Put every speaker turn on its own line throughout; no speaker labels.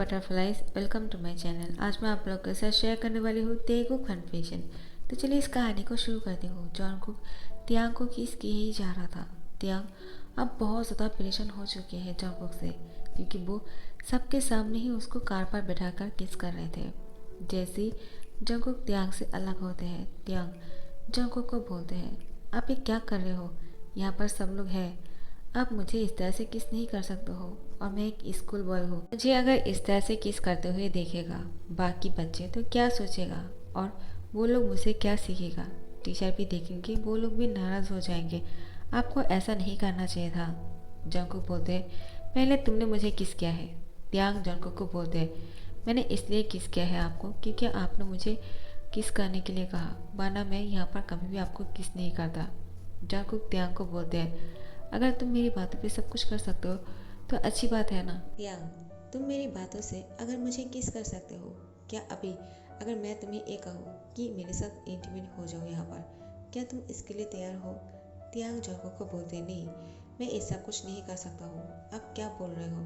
Butterflies, welcome to my channel. आज मैं आप लोग के साथ शेयर करने वाली हूँ तेगुक कन्फेशन। तो चलिए इस कहानी को शुरू करती हूँ। जॉनकुक तियांग को किस किए ही जा रहा था। तियांग अब बहुत ज़्यादा परेशान हो चुके हैं जॉनकुक से, क्योंकि वो सबके सामने ही उसको कार पर बैठाकर किस कर रहे थे। जैसे ही जॉनकुक तियांग से अलग होते हैं, तियांग जॉनकुक को बोलते हैं, आप ये क्या कर रहे हो, यहाँ पर सब लोग हैं, आप मुझे इस तरह से किस नहीं कर सकते हो, और मैं एक स्कूल बॉय हूँ। मुझे अगर इस तरह से किस करते हुए देखेगा बाकी बच्चे तो क्या सोचेगा, और वो लोग मुझसे क्या सीखेगा। टीचर भी देखेंगे, वो लोग भी नाराज़ हो जाएंगे। आपको ऐसा नहीं करना चाहिए था। जंकुक बोलते हैं, पहले तुमने मुझे किस किया है। त्यांग जंकुक को बोलते हैं, मैंने इसलिए किस किया है आपको क्योंकि आपने मुझे किस करने के लिए कहा, वरना मैं यहाँ पर कभी भी आपको किस नहीं करता। जंकुक त्यांग को बोलते हैं, अगर तुम मेरी बातों पे सब कुछ कर सकते हो तो अच्छी बात है ना। यांग, तुम मेरी बातों से अगर मुझे किस कर सकते हो, क्या अभी अगर मैं तुम्हें ये कहूँ कि मेरे साथ इंटीमेट हो जाओ यहाँ पर, क्या तुम इसके लिए तैयार हो। त्यांग जॉको को बोलते, नहीं, मैं ऐसा कुछ नहीं कर सकता हूँ। आप क्या बोल रहे हो,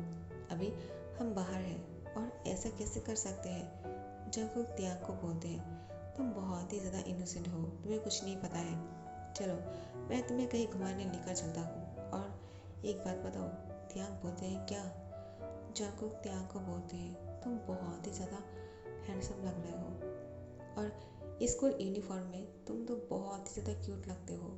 अभी हम बाहर हैं और ऐसा कैसे कर सकते हैं। जॉको त्यांग को बोलते हैं, तुम बहुत ही ज़्यादा इनोसेंट हो, तुम्हें कुछ नहीं पता है। चलो मैं तुम्हें कहीं घुमाने लेकर चलता हूँ। और एक बात बताओ। त्यांग बोलते हैं, क्या। जंकुक त्यांग को बोलते हैं, तुम बहुत ही ज़्यादा हैंडसम लग रहे हो, और स्कूल यूनिफॉर्म में तुम तो बहुत ही ज़्यादा क्यूट लगते हो।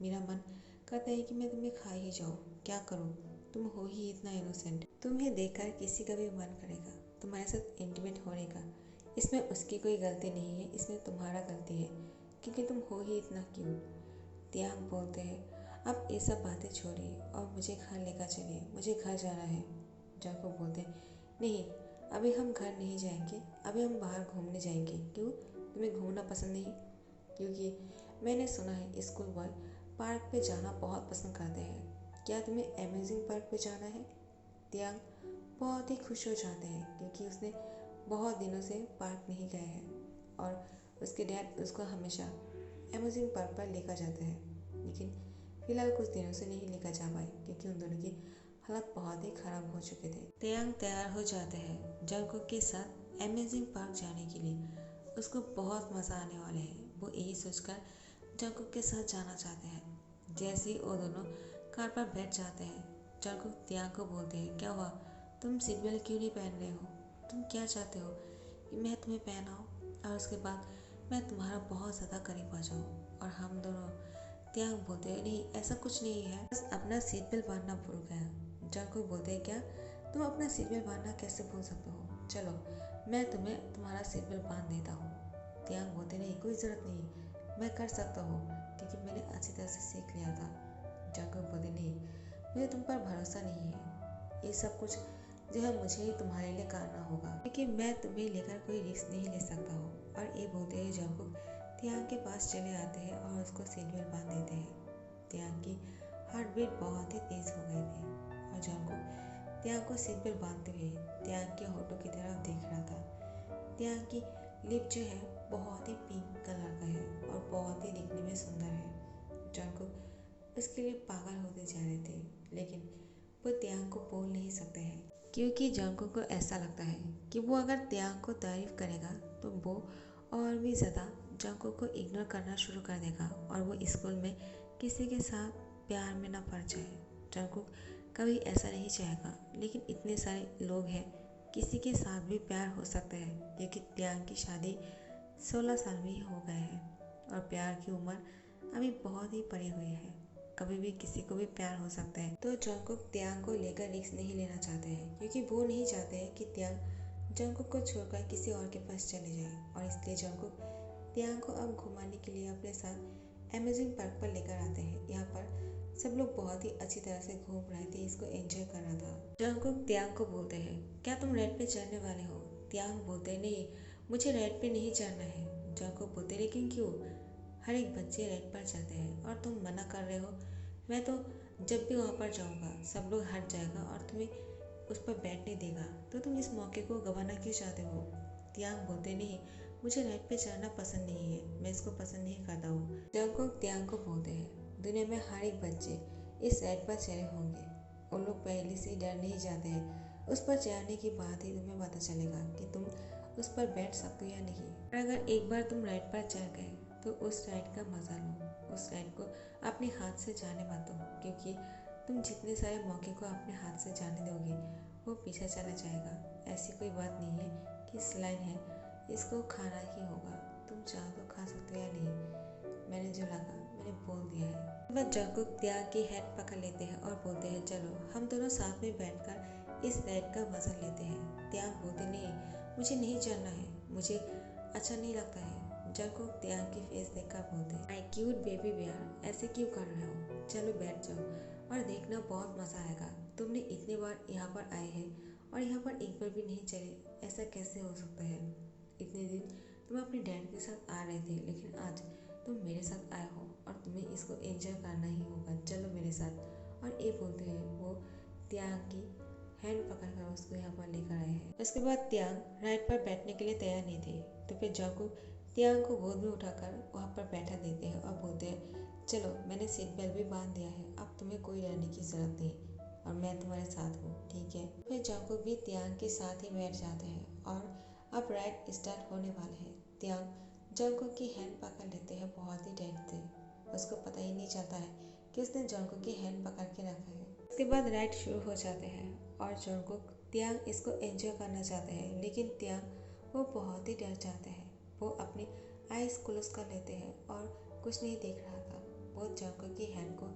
मेरा मन कहता है कि मैं तुम्हें खा ही जाऊँ, क्या करूँ, तुम हो ही इतना इनोसेंट। तुम्हें देखकर किसी का भी मन करेगा तुम्हारे साथ इंटीमेट होने का। इसमें उसकी कोई गलती नहीं है, इसमें तुम्हारा गलती है, क्योंकि तुम हो ही इतना क्यूट। त्यांग बोलते हैं, अब ये सब बातें छोड़िए और मुझे घर लेकर चलिए, मुझे घर जाना है। जंकुक बोलते हैं, नहीं, अभी हम घर नहीं जाएंगे, अभी हम बाहर घूमने जाएंगे। क्यों, तुम्हें घूमना पसंद नहीं। क्योंकि मैंने सुना है स्कूल बॉय पार्क पे जाना बहुत पसंद करते हैं। क्या तुम्हें अमेजिंग पार्क पे जाना है। त्यांग बहुत ही खुश हो जाते हैं, क्योंकि उसने बहुत दिनों से पार्क नहीं गए हैं, और उसके डैड उसको हमेशा अमेजिंग पार्क पर लेकर जाते हैं। लेकिन फिलहाल कुछ दिनों से नहीं लेकर जा पाए, क्योंकि उन दोनों की हालत बहुत ही खराब हो चुके थे। त्यांग तैयार हो जाते हैं जंकुक के साथ अमेजिंग पार्क जाने के लिए। उसको बहुत मज़ा आने वाले हैं। वो यही सोचकर जंकुक के साथ जाना चाहते हैं। जैसे ही वो दोनों कार पर बैठ जाते हैं, जंकुक त्यांग को बोलते हैं, क्या हुआ, तुम सीट बेल्ट क्यों नहीं पहन रहे हो, तुम क्या चाहते हो कि मैं तुम्हें पहनाऊँ और उसके बाद मैं तुम्हारा बहुत ज़्यादा करीब आ जाऊँ और हम दोनों। त्यांग बोलते हैं, नहीं, ऐसा कुछ नहीं है, बस अपना सीट बेल्ट बांधना भूल गया। जंकुक बोलते हैं, क्या, तुम अपना सीट बेल्ट बांधना कैसे भूल सकते हो, चलो मैं तुम्हें तुम्हारा सीट बेल्ट बांध देता हूँ। त्यांग बोलते, नहीं, कोई ज़रूरत नहीं, मैं कर सकता हूँ, क्योंकि मैंने अच्छी तरह से सीख लिया था। जंकुक बोलते, नहीं, मुझे तुम पर भरोसा नहीं है, ये सब कुछ जो है मुझे ही तुम्हारे लिए करना होगा, क्योंकि मैं तुम्हें लेकर कोई रिस्क नहीं ले सकता हूँ। और ये बोलते ही जंकुक त्यांग के पास चले आते हैं और उसको सीट बेल्ट बांध देते हैं। त्यांग की हार्ट बीट बहुत ही तेज हो गए थे, और जंकुक त्यांग को सीट बेल्ट बांधते हुए त्यांग के होठों की तरफ देख रहा था। त्यांग की लिप जो है बहुत ही पिंक कलर का है और बहुत ही दिखने में सुंदर है। जंकुक उसके लिए पागल होते जा रहे थे, लेकिन वो त्यांग को बोल नहीं सकते हैं, क्योंकि जंकुक को ऐसा लगता है कि वो अगर त्यांग को तारीफ करेगा तो वो और भी ज़्यादा जंकुक को इग्नोर करना शुरू कर देगा, और वो स्कूल में किसी के साथ प्यार में ना पड़ जाए। जंकुक कभी ऐसा नहीं चाहेगा, लेकिन इतने सारे लोग हैं, किसी के साथ भी प्यार हो सकता है, क्योंकि त्यांग की शादी 16 साल में ही हो गए हैं, और प्यार की उम्र अभी बहुत ही पड़ी हुई है, कभी भी किसी को भी प्यार हो सकता है। तो जंकुक त्यांग को लेकर रिस्क नहीं लेना चाहते हैं, क्योंकि वो नहीं चाहते हैं कि त्यांग जंकुक को छोड़कर किसी और के पास चले जाए, और इसलिए जंकुक त्यांग को अब घुमाने के लिए अपने साथ अमेजिंग पार्क पर लेकर आते हैं। यहाँ पर सब लोग बहुत ही अच्छी तरह से घूम रहे थे, इसको एंजॉय कर रहा था। जंकुक त्यांग को बोलते हैं, क्या तुम राइड पे चढ़ने वाले हो। त्यांग बोलते हैं, नहीं, मुझे राइड पे नहीं चढ़ना है। जंकुक बोलते, लेकिन क्यों, हर एक बच्चे राइड पर चढ़ते हैं और तुम मना कर रहे हो। मैं तो जब भी वहाँ पर जाऊँगा सब लोग हट जाएगा और तुम्हें उस पर बैठने देगा, तो तुम इस मौके को गंवाना क्यों चाहते हो। त्यांग बोलते, नहीं, मुझे राइड पे चढ़ना पसंद नहीं है, मैं इसको पसंद नहीं करता हूँ। जंकुक त्यांग को बोलते हैं, दुनिया में हर एक बच्चे इस राइड पर चढ़े होंगे, उन लोग पहले से डर नहीं जाते हैं, उस पर चढ़ने के बाद ही तुम्हें पता चलेगा कि तुम उस पर बैठ सकते हो या नहीं। और अगर एक बार तुम राइड पर चढ़ गए तो उस राइड का मजा लो। उस राइड को अपने हाथ से जाने मत दो, क्योंकि तुम जितने सारे मौके को अपने हाथ से जाने दोगे वो पीछे चला जाएगा। ऐसी कोई बात नहीं है कि इस लाइन है इसको खाना ही होगा, तुम चाहो तो खा सकते हो या नहीं। मैंने जो लगा मैंने बोल दिया है। वह जंगकुक त्याग की हैंड पकड़ लेते हैं और बोलते हैं चलो हम दोनों साथ में बैठकर इस राइड का मजा लेते हैं। त्याग बोलते नहीं, मुझे नहीं चढ़ना है, मुझे अच्छा नहीं लगता है। जंगकुक त्याग की फेस देखकर बोलते हैं आई क्यूट बेबी बेयर, ऐसे क्यों कर रहे हो, चलो बैठ जाओ और देखना बहुत मजा आएगा। तुमने इतने बार यहाँ पर आए हैं और यहाँ पर एक बार भी नहीं चले, ऐसा कैसे हो सकता है। इतने दिन तुम अपने डैड के साथ आ रहे थे, लेकिन आज तुम मेरे साथ आए हो और तुम्हें इसको एंजॉय करना ही होगा, चलो मेरे साथ। और ये बोलते हैं वो त्याग की हैंड पकड़कर उसको यहाँ पर लेकर आए हैं। उसके बाद त्याग राइड पर बैठने के लिए तैयार नहीं थे, तो फिर जंगकुक त्याग को गोद में उठाकर वहाँ पर बैठा देते हैं और बोलते हैं चलो मैंने सीट बेल्ट भी बांध दिया है, अब तुम्हें कोई डरने की जरूरत नहीं और मैं तुम्हारे साथ हूँ, ठीक है। फिर जंगकुक भी त्याग के साथ ही बैठ जाते हैं और अब राइड स्टार्ट होने वाले हैं। त्याग जंगकुक की हैंड पकड़ लेते हैं बहुत ही टाइट से। उसको पता ही नहीं चलता है कि उसने जंगकुक की हैंड पकड़ के रखा है। उसके बाद राइड शुरू हो जाते हैं और जंगकुक त्याग इसको एंजॉय करना चाहते हैं, लेकिन त्याग वो बहुत ही डर जाते हैं। वो अपनी आईज क्लोज कर लेते हैं और कुछ नहीं देख रहा था। वो जंगकुक की हैंड को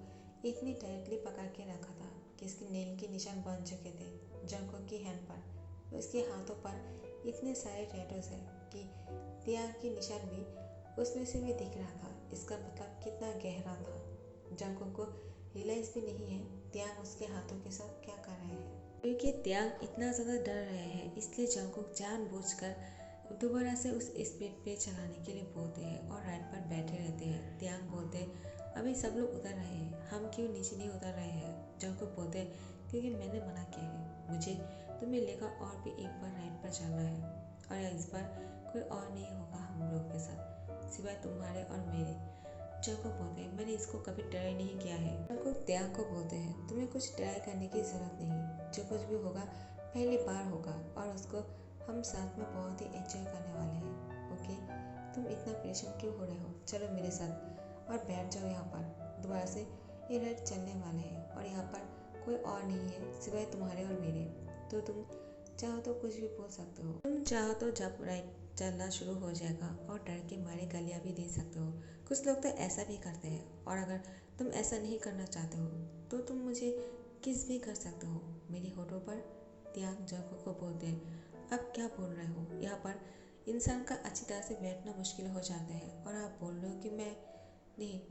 इतनी टाइटली पकड़ के रखा था कि इसके नेल के निशान बन चुके थे जंगकुक की हैंड पर। उसके हाथों पर इतने सारे टैटूज हैं कि त्याग के निशान भी उसमें से भी दिख रहा था। इसका मतलब कितना गहरा था। जंगकुक को रियलाइज भी नहीं है त्याग उसके हाथों के साथ क्या कर रहे हैं। क्योंकि त्याग इतना ज़्यादा डर रहे हैं, इसलिए जंगकुक जानबूझकर दोबारा से उस स्पीड पे चलाने के लिए बोलते हैं और राइड पर बैठे रहते हैं। त्याग बोलते हैं अभी सब लोग उतर रहे हैं, हम क्यों नीचे नहीं उतर रहे हैं। जंगकुक बोलते हैं क्योंकि मैंने मना किया है, मुझे तुम्हें लेकर और भी एक बार राइड पर चलना है और इस बार कोई और नहीं होगा हम लोग के साथ सिवाय तुम्हारे और मेरे। जंगकुक बोलते हैं मैंने इसको कभी ट्राई नहीं किया है। जंगकुक त्याग को बोलते हैं तुम्हें कुछ ट्राई करने की जरूरत नहीं, जो कुछ भी होगा पहली बार होगा और उसको हम साथ में बहुत ही एंजॉय करने वाले हैं, ओके। तुम इतना परेशान क्यों हो रहे हो, चलो मेरे साथ और बैठ जाओ यहाँ पर। दोबारा से ये राइड चलने वाले हैं और यहाँ पर कोई और नहीं है सिवाय तुम्हारे और मेरे, तो तुम चाहो तो कुछ भी बोल सकते हो। तुम चाहो तो जब राइड चलना शुरू हो जाएगा और डर के मारे गालियाँ भी दे सकते हो। कुछ लोग तो ऐसा भी करते हैं और अगर तुम ऐसा नहीं करना चाहते हो तो तुम मुझे किस भी कर सकते हो मेरी होठों पर। त्याग जंगकुक को बोलते हैं अब क्या बोल रहे हो, यहाँ पर इंसान का अच्छी तरह से बैठना मुश्किल हो जाता है और आप बोल रहे हो कि मैं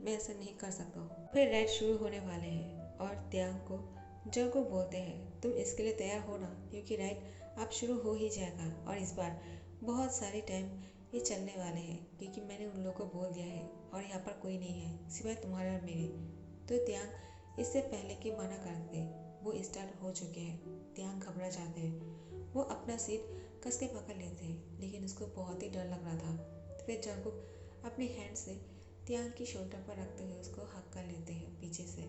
ऐसा नहीं कर सकता हूँ। फिर राइड शुरू होने वाले हैं और त्याग को जंगकुक बोलते हैं तुम इसके लिए तैयार हो ना, क्योंकि राइड अब शुरू हो ही जाएगा और इस बार बहुत सारे टाइम ये चलने वाले हैं, क्योंकि मैंने उन लोगों को बोल दिया है और यहाँ पर कोई नहीं है सिवाय तुम्हारे और मेरे। तो त्याग इससे पहले कि मना कर दे वो स्टार्ट हो चुके हैं। त्याग घबरा जाते हैं, वो अपना सीट कस के पकड़ लेते हैं, लेकिन उसको बहुत ही डर लग रहा था। तो फिर जंगकुक अपने हैंड से त्याग की शोल्डर पर रखते हुए उसको हक कर लेते हैं पीछे से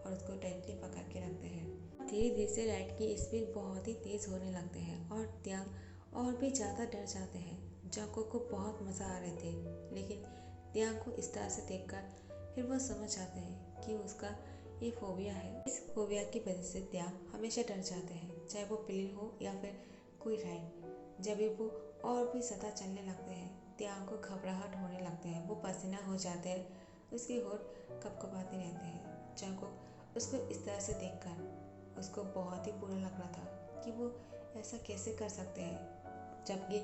और उसको टाइटली पकड़ के रखते हैं। धीरे धीरे से राइड की स्पीड बहुत ही तेज होने लगते हैं और त्याग और भी ज़्यादा डर जाते हैं। जंगकुक को बहुत मज़ा आ रहे थे, लेकिन त्याग को इस तरह से देखकर फिर वो समझ जाते हैं कि उसका ये फोबिया है। इस फोबिया की वजह से त्याग हमेशा डर जाते हैं, चाहे वो प्लेन हो या फिर कोई राइड। जब भी वो और भी ज़्यादा चलने लगते हैं त्याग को घबराहट होने लगते हैं, वो पसीना हो जाते हैं, उसके होठ कपकपाते रहते हैं। जंगकुक उसको इस तरह से देखकर उसको बहुत ही बुरा लग रहा था कि वो ऐसा कैसे कर सकते हैं, जबकि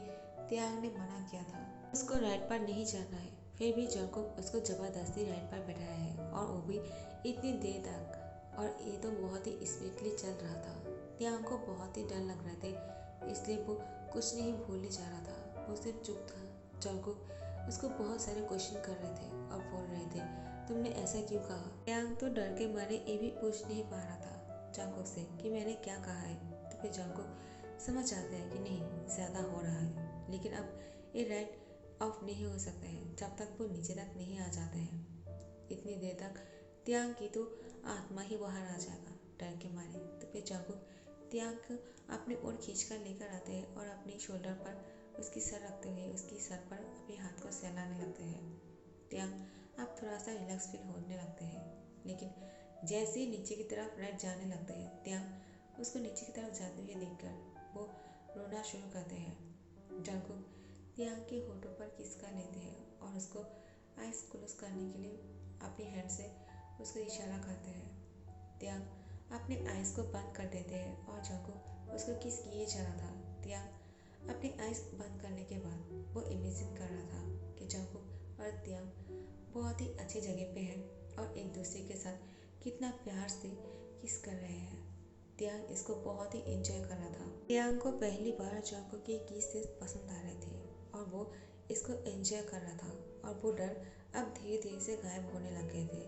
त्याग ने मना किया था उसको राइड पर नहीं जाना है। फिर भी जंगकुक उसको जबरदस्ती राइड पर बैठाया है और वो भी इतनी देर तक, और ये तो बहुत ही स्पीडली चल रहा था। त्याग को बहुत ही डर लग रहे थे, इसलिए वो कुछ नहीं भूलने जा रहा था, वो सिर्फ चुप था। जंगकुक उसको बहुत सारे क्वेश्चन कर रहे थे और बोल रहे थे तुमने ऐसा क्यों कहा। त्याग तो डर के मारे ये भी पूछ नहीं पा रहा था जंगकुक से कि मैंने क्या कहा है। तो फिर जंगकुक समझ जाते हैं कि नहीं ज़्यादा हो रहा है, लेकिन अब ये राइड ऑफ नहीं हो सकता है जब तक वो नीचे तक नहीं आ जाते हैं। इतनी देर तक त्याग की तो आत्मा ही बाहर आ जाएगा डर के मारे। तो फिर जंगकुक त्यांग अपनी ओर खींच कर लेकर आते हैं और अपनी शोल्डर पर उसकी सर रखते हुए उसकी सर पर अपने हाथ को सहलाने लगते हैं। त्यांग अब थोड़ा सा रिलैक्स फील होने लगते हैं, लेकिन जैसे ही नीचे की तरफ राइट जाने लगते हैं, त्यांग उसको नीचे की तरफ जाते हुए देखकर वो रोना शुरू करते हैं। जंगकुक त्यांग के होठों पर किस कर लेते हैं और उसको आइस क्लोज करने के लिए अपनी हैंड से उसको इशारा करते हैं। त्यांग अपने आइस को बंद कर देते हैं और जंगकुक उसको किस किए जा रहा था। त्यांग अपनी आइस बंद करने के बाद वो इमेजिन कर रहा था कि जंगकुक और त्यांग बहुत ही अच्छी जगह पे हैं और एक दूसरे के साथ कितना प्यार से किस कर रहे हैं। त्यांग इसको बहुत ही एंजॉय कर रहा था। त्यांग को पहली बार जंगकुक के किस पसंद आ रहे थे और वो इसको एंजॉय कर रहा था और वो डर अब धीरे धीरे से गायब होने लग गए थे।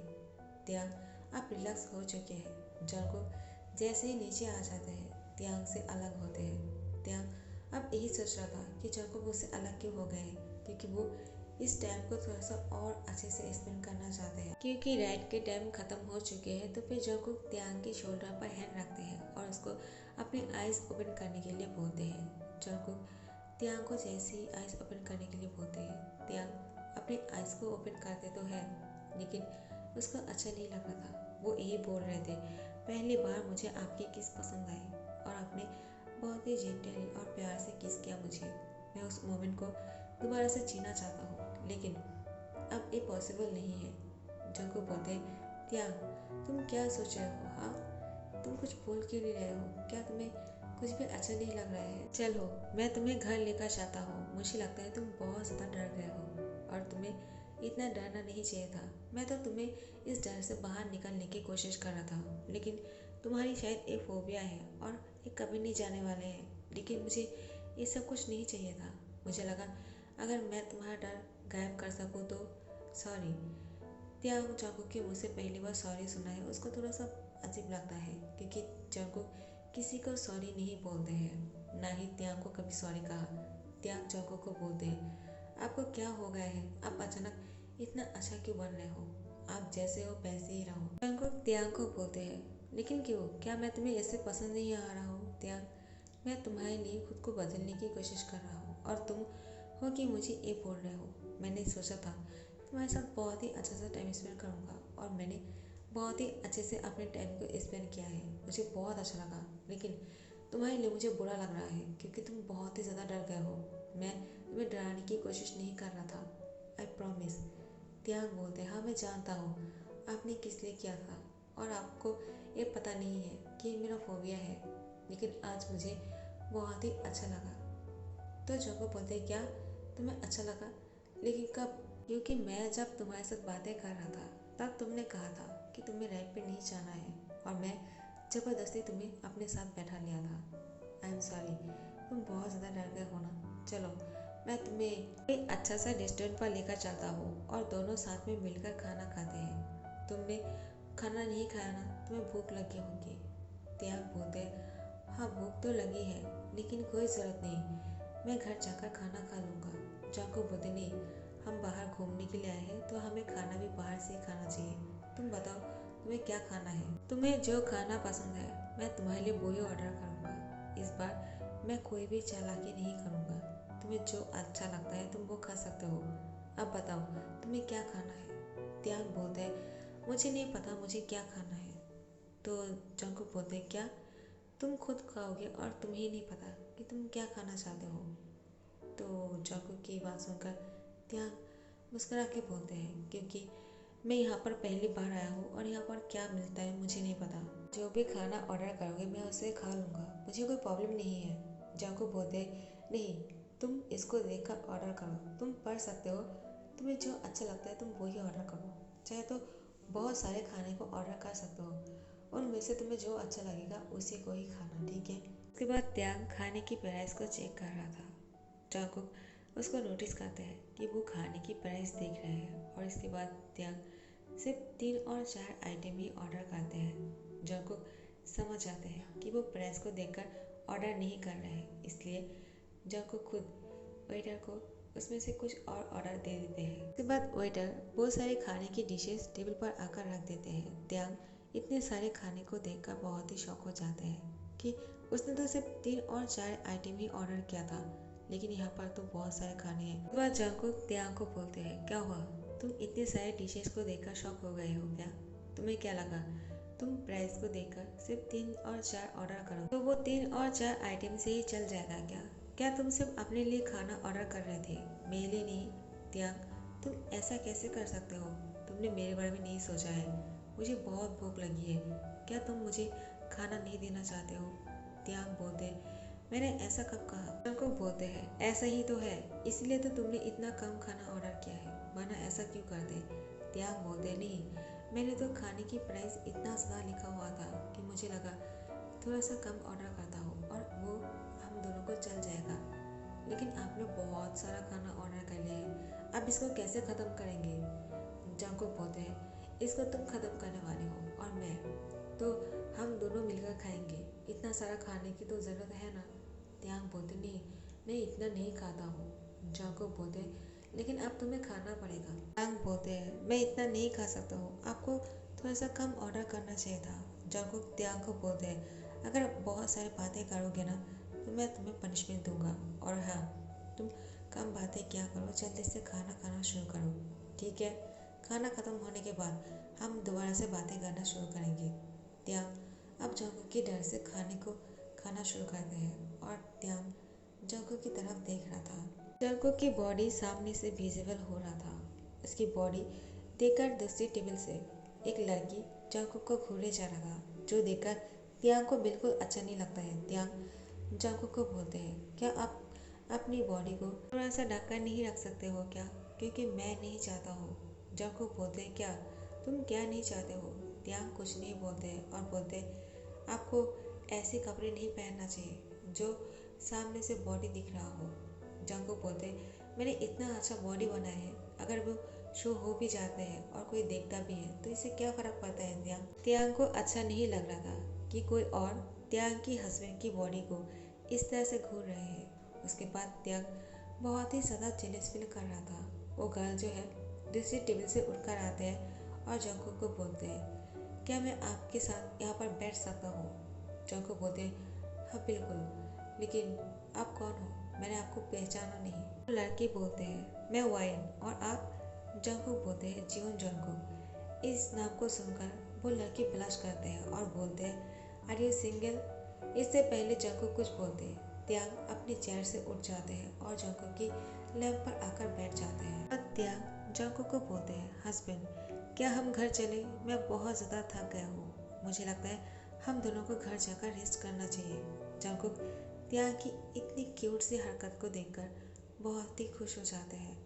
त्यांग अब रिलैक्स हो चुके हैं। जंगकुक जैसे ही नीचे आ जाते हैं त्यांग से अलग होते हैं। त्यांग अब यही सोच रहा था कि जंगकुक उससे अलग क्यों हो गए हैं, क्योंकि वो इस टाइम को थोड़ा सा और अच्छे से स्पेंड करना चाहते हैं। क्योंकि राइड के टाइम खत्म हो चुके हैं तो फिर जंगकुक त्यांग के शोल्डर पर हैंड रखते हैं और उसको अपनी आइज ओपन करने के लिए बोलते हैं। जंगकुक त्यांग को जैसे ही आइज ओपन करने के लिए बोलते हैं, त्यांग अपनी आइज को ओपन करते तो है, लेकिन उसको अच्छा नहीं लग रहा था। वो यही बोल रहे थे, पहली बार मुझे आपकी किस पसंद आई और आपने बहुत ही जेंटली और प्यार से किस किया मुझे। मैं उस मोमेंट को दोबारा से जीना चाहता हूँ, लेकिन अब ये पॉसिबल नहीं है। जंगकुक बोलते, त्यांग तुम क्या सोच रहे हो? हाँ, तुम कुछ बोल क्यों नहीं रहे हो? क्या तुम्हें कुछ भी अच्छा नहीं लग रहा है? चलो मैं तुम्हें घर लेकर जाता हूँ। मुझे लगता है तुम बहुत ज़्यादा डर गए हो और तुम्हें इतना डरना नहीं चाहिए था। मैं तो तुम्हें इस डर से बाहर निकलने की कोशिश कर रहा था, लेकिन तुम्हारी शायद एक फोबिया है और ये कभी नहीं जाने वाले हैं। लेकिन मुझे ये सब कुछ नहीं चाहिए था। मुझे लगा अगर मैं तुम्हारा डर गायब कर सकूँ तो सॉरी। त्यांग जंगकुक के मुँह से पहली बार सॉरी सुना है, उसको थोड़ा सा अजीब लगता है, क्योंकि जंगकुक किसी को सॉरी नहीं बोलते हैं, ना ही त्यांग को कभी सॉरी कहा। त्यांग जंगकुक को बोलते हैं, आपको क्या हो गया है? आप अचानक इतना अच्छा क्यों बन रहे हो? आप जैसे हो वैसे ही रहो। जंगकुक त्यांग को बोलते हैं, लेकिन क्यों? क्या मैं तुम्हें ऐसे पसंद नहीं आ रहा हूँ? त्यांग, मैं तुम्हारे लिए खुद को बदलने की कोशिश कर रहा हूँ और तुम हो कि मुझे ये बोल रहे हो। मैंने सोचा था तुम्हारे साथ बहुत ही अच्छा सा टाइम स्पेंड करूँगा और मैंने बहुत ही अच्छे से अपने टाइम को स्पेंड किया है। मुझे बहुत अच्छा लगा, लेकिन तुम्हारे लिए मुझे बुरा लग रहा है क्योंकि तुम बहुत ही ज़्यादा डर गए हो। मैं तुम्हें डराने की कोशिश नहीं कर रहा था, आई प्रॉमिस। त्यांग बोलते, हाँ मैं जानता हूँ आपने किस लिए किया था और आपको ये पता नहीं है कि मेरा फोबिया है, लेकिन आज मुझे बहुत ही अच्छा लगा। तो जंगकुक बोलते, क्या तुम्हें अच्छा लगा? लेकिन कब? क्योंकि मैं जब तुम्हारे साथ बातें कर रहा था तब तुमने कहा था कि तुम्हें राइड पे नहीं जाना है और मैं ज़बरदस्ती तुम्हें अपने साथ बैठा लिया था। आई एम सॉरी, तुम बहुत ज़्यादा डर गए हो ना। चलो मैं तुम्हें एक अच्छा सा रेस्टोरेंट पर लेकर चलता हूँ और दोनों साथ में मिलकर खाना खाते हैं। तुमने खाना नहीं खाया ना, तुम्हें भूख लगी होगी। त्यांग बोलते, हाँ भूख तो लगी है, लेकिन कोई ज़रूरत नहीं, मैं घर जाकर खाना खा लूँगा। जंगकुक बोलते, नहीं हम बाहर घूमने के लिए आए हैं तो हमें खाना भी बाहर से ही खाना चाहिए। तुम बताओ तुम्हें क्या खाना है? तुम्हें जो खाना पसंद है मैं तुम्हारे लिए वही ऑर्डर करूँगा। इस बार मैं कोई भी चालाकी नहीं करूँगा। तुम्हें जो अच्छा लगता है तुम वो खा सकते हो। अब बताओ तुम्हें क्या खाना है? त्यांग बोलते हैं, मुझे नहीं पता मुझे क्या खाना है। तो जंगकुक बोलते हैं, क्या तुम खुद खाओगे और तुम्हें ही नहीं पता कि तुम क्या खाना चाहते हो? तो जंगकुक की बात सुनकर त्यांग मुस्कुरा के बोलते हैं, क्योंकि मैं यहाँ पर पहली बार आया हूँ और यहाँ पर क्या मिलता है मुझे नहीं पता। जो भी खाना ऑर्डर करोगे मैं उसे खा लूँगा, मुझे कोई प्रॉब्लम नहीं है। जंगकुक बोलते हैं, नहीं तुम इसको देखकर ऑर्डर करो, तुम पढ़ सकते हो, तुम्हें जो अच्छा लगता है तुम वही ऑर्डर करो। चाहे तो बहुत सारे खाने को ऑर्डर कर सकते हो, उनमें से तुम्हें जो अच्छा लगेगा उसी को ही खाना, ठीक है? उसके बाद त्यांग खाने की प्राइस को चेक कर रहा था। जंगकुक उसको नोटिस करते हैं कि वो खाने की प्राइस देख रहे हैं और इसके बाद त्यांग सिर्फ 3 और 4 आइटम ही ऑर्डर करते हैं। जंगकुक समझ जाते हैं कि वो प्राइस को देखकर ऑर्डर नहीं कर रहे हैं, इसलिए जंगकुक खुद वेटर को उसमें से कुछ और ऑर्डर दे देते हैं। उसके बाद वेटर बहुत सारे खाने की डिशेस टेबल पर आकर रख देते हैं। त्यांग इतने सारे खाने को देखकर बहुत ही शौक हो जाते हैं। कि उसने तो सिर्फ 3 और 4 आइटम ही ऑर्डर किया था, लेकिन यहाँ पर तो बहुत सारे खाने हैं। एक बार जंगकुक तियांग को बोलते हैं, क्या हुआ, तुम इतने सारे डिशेस को देखकर शॉक हो गए हो क्या? तुम्हें क्या लगा तुम प्राइस को देखकर सिर्फ 3 और 4 ऑर्डर करो तो वो 3 और 4 आइटम से ही चल जाएगा क्या? क्या तुम सिर्फ अपने लिए खाना ऑर्डर कर रहे थे, मेरे लिए नहीं? तियांग, तुम ऐसा कैसे कर सकते हो? तुमने मेरे बारे में नहीं सोचा है। मुझे बहुत भूख लगी है, क्या तुम मुझे खाना नहीं देना चाहते हो? तियांग बोलते, मैंने ऐसा कब कहा? जंगकुक बोलते हैं, ऐसा ही तो है, इसलिए तो तुमने इतना कम खाना ऑर्डर किया है, वरना ऐसा क्यों करते? तियांग बोलते, नहीं, मैंने तो खाने की प्राइस इतना ज़्यादा लिखा हुआ था कि मुझे लगा थोड़ा सा कम ऑर्डर करता हूँ और वो हम दोनों को चल जाएगा, लेकिन आप लोग बहुत सारा खाना ऑर्डर कर लिए हैं, अब इसको कैसे ख़त्म करेंगे? जंगकुक बोलते हैं, इसको तुम ख़त्म करने वाले हो और मैं, तो हम दोनों मिलकर खाएंगे, इतना सारा खाने की तो ज़रूरत है ना? तियांग बोलते, नहीं, मैं इतना नहीं खाता हूँ। जंगकुक बोलते, लेकिन अब तुम्हें खाना पड़ेगा। तियांग बोलते हैं, मैं इतना नहीं खा सकता हूँ, आपको थोड़ा सा कम ऑर्डर करना चाहिए था। जंगकुक तियांग को बोलते हैं, अगर बहुत सारी बातें करोगे ना तो मैं तुम्हें पनिशमेंट दूंगा, और हाँ, तुम कम बातें क्या करो, जल्दी से खाना खाना शुरू करो, ठीक है? खाना ख़त्म होने के बाद हम दोबारा से बातें करना शुरू करेंगे। तियांग अब जंगकुक के डर से खाने को खाना शुरू करते हैं और तियांग जंगकुक की तरफ देख रहा था। जंगकुक की बॉडी सामने से विजिबल हो रहा था। उसकी बॉडी देखकर दूसरी टेबल से एक लड़की जंगकुक को घूरे जा रहा था, जो देखकर तियांग को बिल्कुल अच्छा नहीं लगता है। तियांग जंगकुक को बोलते हैं, क्या आप अपनी बॉडी को थोड़ा सा ढक कर नहीं रख सकते हो क्या? क्योंकि मैं नहीं चाहता हूँ। जंगकुक बोलते हैं, क्या तुम क्या नहीं चाहते हो? तियांग कुछ नहीं बोलते हैं और बोलते हैं, आपको ऐसे कपड़े नहीं पहनना चाहिए जो सामने से बॉडी दिख रहा हो। जंगकुक बोलते, मैंने इतना अच्छा बॉडी बनाया है, अगर वो शो हो भी जाते हैं और कोई देखता भी है तो इससे क्या फ़र्क पड़ता है? तियांग को अच्छा नहीं लग रहा था कि कोई और तियांग की हस्बैंड की बॉडी को इस तरह से घूर रहे हैं। उसके बाद तियांग बहुत ही ज़्यादा जेलस फील कर रहा था। वो गर्ल जो है दूसरी टेबल से उठकर आते हैं और जंगकुक को बोलते हैं, क्या मैं आपके साथ यहाँ पर बैठ सकता हूँ? जंगकुक बोलते हैं, हाँ बिल्कुल, लेकिन आप कौन हो? मैंने आपको पहचाना नहीं। लड़के बोलते हैं, मैं वाइन, और आप? जंगकुक बोलते हैं, जीवन जंगकुक। इस नाम को सुनकर वो लड़के ब्लश करते हैं और बोलते हैं, आर यू सिंगल? इससे पहले जंगकुक कुछ बोलते हैं, तियांग अपनी चेयर से उठ जाते हैं और जंगकुक की लैंप पर आकर बैठ जाते हैं। और तियांग जंगकुक को बोलते हैं, हस्बैंड, क्या हम घर चले? मैं बहुत ज़्यादा थक गया हूँ, मुझे लगता है हम दोनों को घर जाकर रेस्ट करना चाहिए। जंगकुक तियांग की इतनी क्यूट सी हरकत को देखकर बहुत ही खुश हो जाते हैं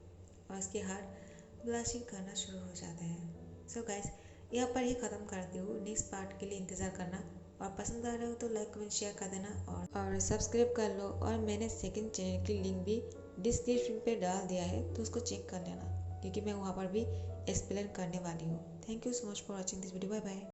और उसके हाथ ब्लशिंग करना शुरू हो जाते हैं। सो गाइस, यहाँ पर ही ख़त्म करती हूँ। नेक्स्ट पार्ट के लिए इंतज़ार करना, और पसंद आ रहा हो तो लाइक कमेंट शेयर कर देना और सब्सक्राइब कर लो। और मैंने सेकंड चैनल की लिंक भी डिस्क्रिप्शन पे डाल दिया है, तो उसको चेक कर लेना, क्योंकि मैं वहाँ पर भी एक्सप्लेन करने वाली हूँ। Thank you so much for watching this video. Bye bye.